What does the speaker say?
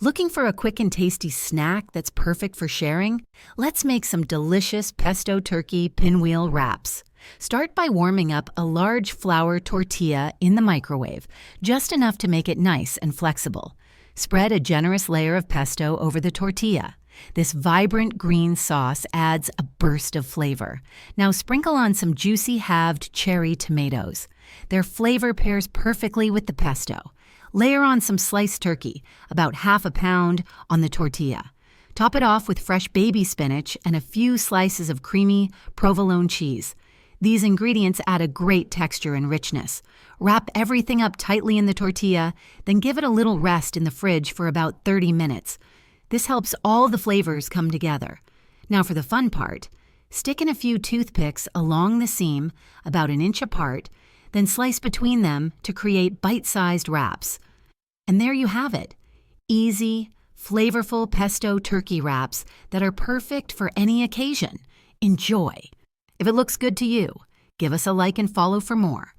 Looking for a quick and tasty snack that's perfect for sharing? Let's make some delicious pesto turkey pinwheel wraps. Start by warming up a large flour tortilla in the microwave, just enough to make it nice and flexible. Spread a generous layer of pesto over the tortilla. This vibrant green sauce adds a burst of flavor. Now sprinkle on some juicy halved cherry tomatoes. Their flavor pairs perfectly with the pesto. Layer on some sliced turkey, about half a pound, on the tortilla. Top it off with fresh baby spinach and a few slices of creamy provolone cheese. These ingredients add a great texture and richness. Wrap everything up tightly in the tortilla, then give it a little rest in the fridge for about 30 minutes. This helps all the flavors come together. Now for the fun part. Stick in a few toothpicks along the seam, about an inch apart, then slice between them to create bite-sized wraps. And there you have it. Easy, flavorful pesto turkey wraps that are perfect for any occasion. Enjoy! If it looks good to you, give us a like and follow for more.